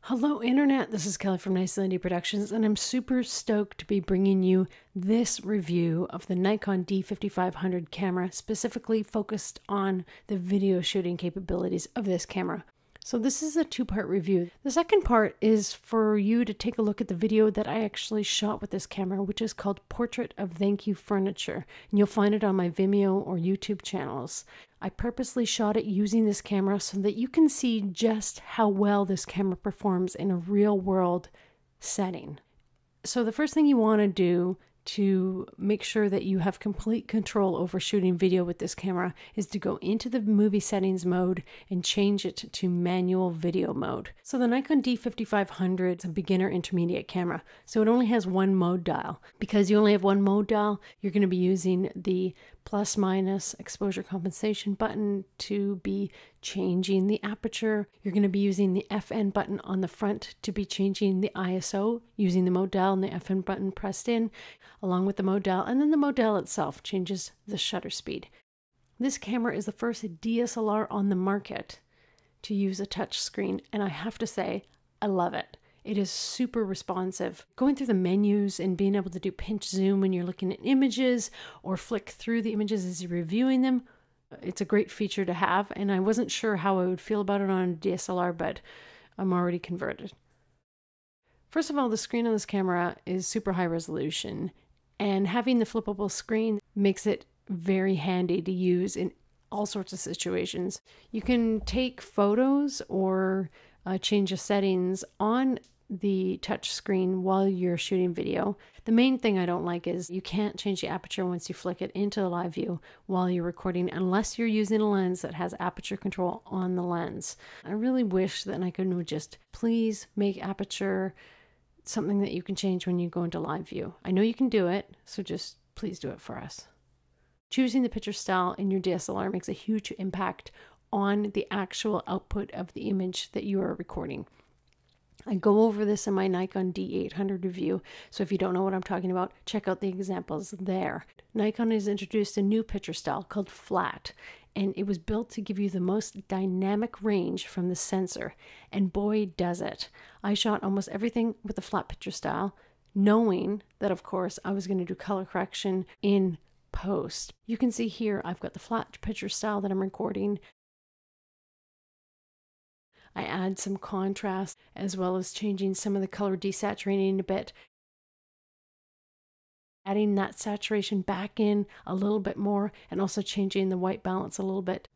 Hello Internet, this is Kelly from Nice Lindy Productions, and I'm super stoked to be bringing you this review of the Nikon D5500 camera, specifically focused on the video shooting capabilities of this camera. So this is a two-part review. The second part is for you to take a look at the video that I actually shot with this camera, which is called Portrait of thankU Furniture, and you'll find it on my Vimeo or YouTube channels. I purposely shot it using this camera so that you can see just how well this camera performs in a real-world setting. So the first thing you want to do to make sure that you have complete control over shooting video with this camera is to go into the movie settings mode and change it to manual video mode. So the Nikon D5500 is a beginner intermediate camera, so it only has one mode dial. Because you only have one mode dial, you're going to be using the plus minus exposure compensation button to be changing the aperture. You're going to be using the FN button on the front to be changing the ISO using the mode dial and the FN button pressed in along with the mode dial, and then the mode dial itself changes the shutter speed. This camera is the first DSLR on the market to use a touch screen, and I have to say I love it. It is super responsive. Going through the menus and being able to do pinch zoom when you're looking at images or flick through the images as you're reviewing them, it's a great feature to have, and I wasn't sure how I would feel about it on a DSLR, but I'm already converted. First of all, the screen on this camera is super high resolution, and having the flippable screen makes it very handy to use in all sorts of situations. You can take photos or change the settings on the touch screen while you're shooting video. The main thing I don't like is you can't change the aperture once you flick it into the live view while you're recording unless you're using a lens that has aperture control on the lens. I really wish that Nikon would just please make aperture something that you can change when you go into live view. I know you can do it, so just please do it for us. Choosing the picture style in your DSLR makes a huge impact on the actual output of the image that you are recording. I go over this in my Nikon D800 review, so if you don't know what I'm talking about, check out the examples there. Nikon has introduced a new picture style called flat, and it was built to give you the most dynamic range from the sensor, and boy does it. I shot almost everything with the flat picture style, knowing that of course I was going to do color correction in post. You can see here I've got the flat picture style that I'm recording. I add some contrast as well as changing some of the color, desaturating a bit, adding that saturation back in a little bit more, and also changing the white balance a little bit.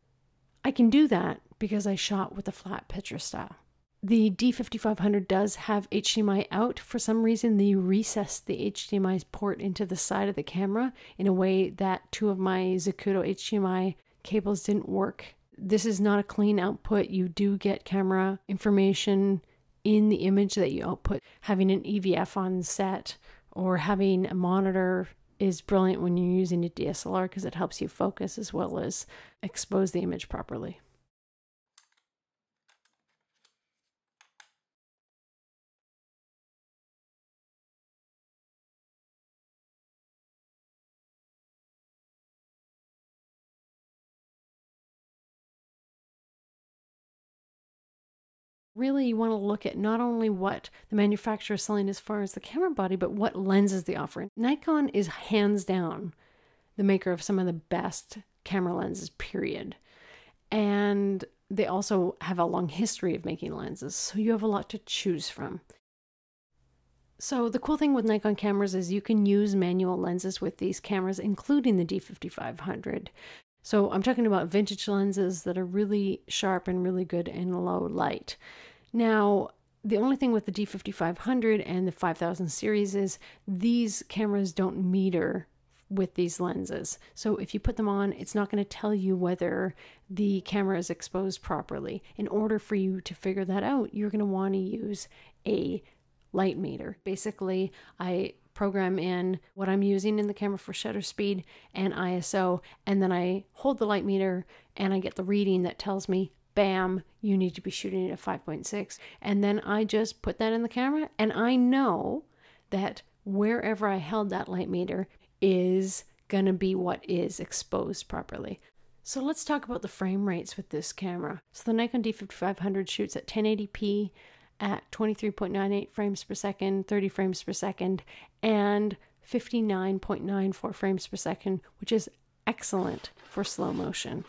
I can do that because I shot with the flat picture style. The D5500 does have HDMI out. For some reason, they recessed the HDMI port into the side of the camera in a way that two of my Zacuto HDMI cables didn't work. This is not a clean output. You do get camera information in the image that you output. Having an EVF on set or having a monitor is brilliant when you're using a DSLR because it helps you focus as well as expose the image properly. Really, you want to look at not only what the manufacturer is selling as far as the camera body, but what lenses they offer. Nikon is hands down the maker of some of the best camera lenses, period. And they also have a long history of making lenses, so you have a lot to choose from. So the cool thing with Nikon cameras is you can use manual lenses with these cameras, including the D5500. So I'm talking about vintage lenses that are really sharp and really good in low light. Now, the only thing with the D5500 and the 5000 series is these cameras don't meter with these lenses. So if you put them on, it's not going to tell you whether the camera is exposed properly. In order for you to figure that out, you're going to want to use a light meter. Basically, I program in what I'm using in the camera for shutter speed and ISO, and then I hold the light meter and I get the reading that tells me, bam, you need to be shooting at 5.6. And then I just put that in the camera, and I know that wherever I held that light meter is going to be what is exposed properly. So let's talk about the frame rates with this camera. So the Nikon D5500 shoots at 1080p at 23.98 frames per second, 30 frames per second, and 59.94 frames per second, which is excellent for slow motion.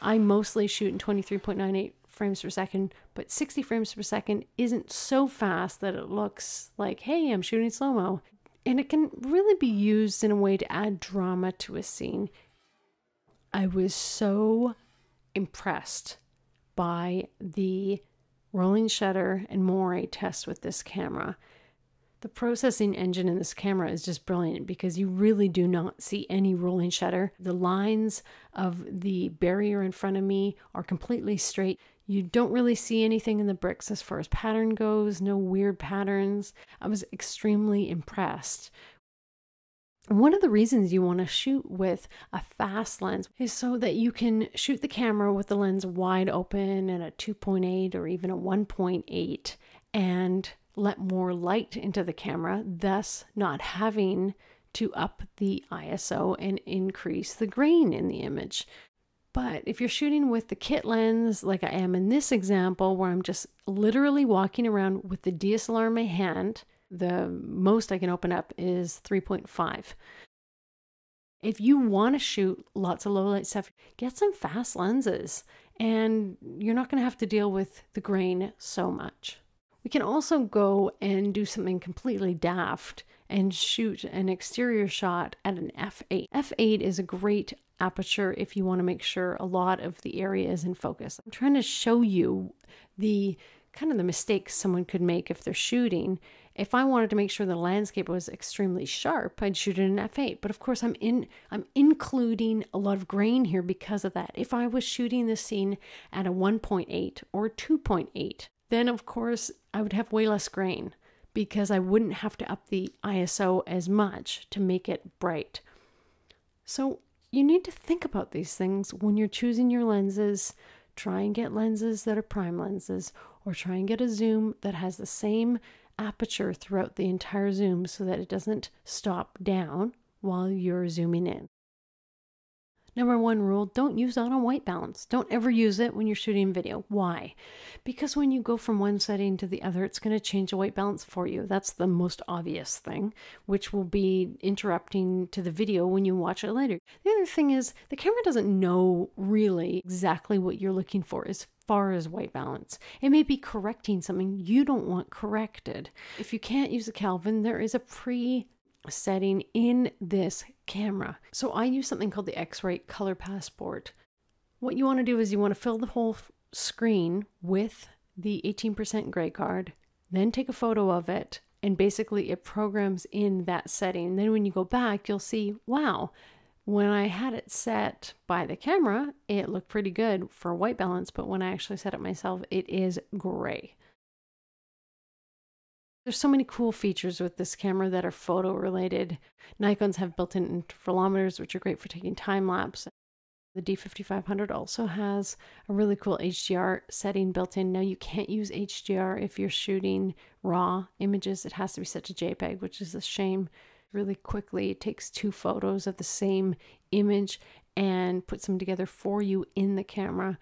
I mostly shoot in 23.98 frames per second, but 60 frames per second isn't so fast that it looks like, hey, I'm shooting slow-mo. And it can really be used in a way to add drama to a scene. I was so impressed by the rolling shutter and moire test with this camera. The processing engine in this camera is just brilliant because you really do not see any rolling shutter. The lines of the barrier in front of me are completely straight. You don't really see anything in the bricks as far as pattern goes, no weird patterns. I was extremely impressed. One of the reasons you want to shoot with a fast lens is so that you can shoot the camera with the lens wide open at a 2.8 or even a 1.8 and let more light into the camera, thus not having to up the ISO and increase the grain in the image. But if you're shooting with the kit lens, like I am in this example, where I'm just literally walking around with the DSLR in my hand, the most I can open up is 3.5. If you want to shoot lots of low light stuff, get some fast lenses and you're not going to have to deal with the grain so much. We can also go and do something completely daft and shoot an exterior shot at an f8. f8 is a great aperture if you want to make sure a lot of the area is in focus. I'm trying to show you the kind of the mistakes someone could make if they're shooting. If I wanted to make sure the landscape was extremely sharp, I'd shoot it in f8. But of course, I'm including a lot of grain here because of that. If I was shooting this scene at a 1.8 or 2.8, then of course I would have way less grain because I wouldn't have to up the ISO as much to make it bright. So you need to think about these things when you're choosing your lenses. Try and get lenses that are prime lenses, or try and get a zoom that has the same aperture throughout the entire zoom so that it doesn't stop down while you're zooming in. Number one rule, don't use auto white balance. Don't ever use it when you're shooting video. Why? Because when you go from one setting to the other, it's going to change the white balance for you. That's the most obvious thing, which will be interrupting to the video when you watch it later. The other thing is the camera doesn't know really exactly what you're looking for as far as white balance. It may be correcting something you don't want corrected. If you can't use a Kelvin, there is a setting in this camera. So I use something called the X-Rite Color Passport. What you want to do is you want to fill the whole screen with the 18% gray card, then take a photo of it, and basically it programs in that setting. Then when you go back, you'll see, wow, when I had it set by the camera, it looked pretty good for white balance, but when I actually set it myself, it is gray. There's so many cool features with this camera that are photo related. Nikons have built-in intervalometers, which are great for taking time lapse. The D5500 also has a really cool HDR setting built in. Now you can't use HDR if you're shooting raw images. It has to be set to JPEG, which is a shame. Really quickly, it takes 2 photos of the same image and puts them together for you in the camera.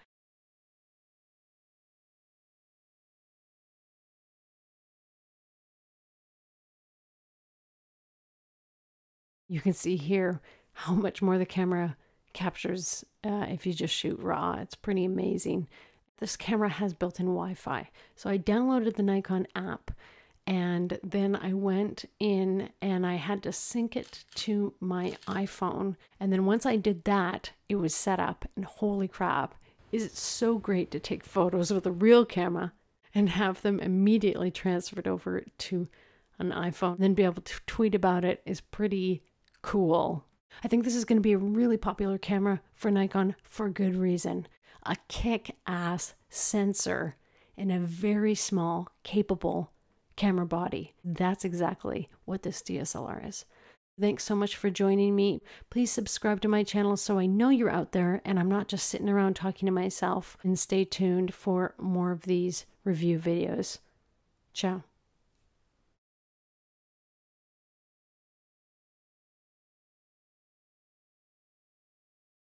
You can see here how much more the camera captures if you just shoot raw. It's pretty amazing. This camera has built-in Wi-Fi. So I downloaded the Nikon app and then I went in and I had to sync it to my iPhone. And then once I did that, it was set up, and holy crap, is it so great to take photos with a real camera and have them immediately transferred over to an iPhone, and then be able to tweet about it is pretty cool. I think this is going to be a really popular camera for Nikon for good reason. A kick-ass sensor in a very small, capable camera body. That's exactly what this DSLR is. Thanks so much for joining me. Please subscribe to my channel so I know you're out there and I'm not just sitting around talking to myself. And stay tuned for more of these review videos. Ciao.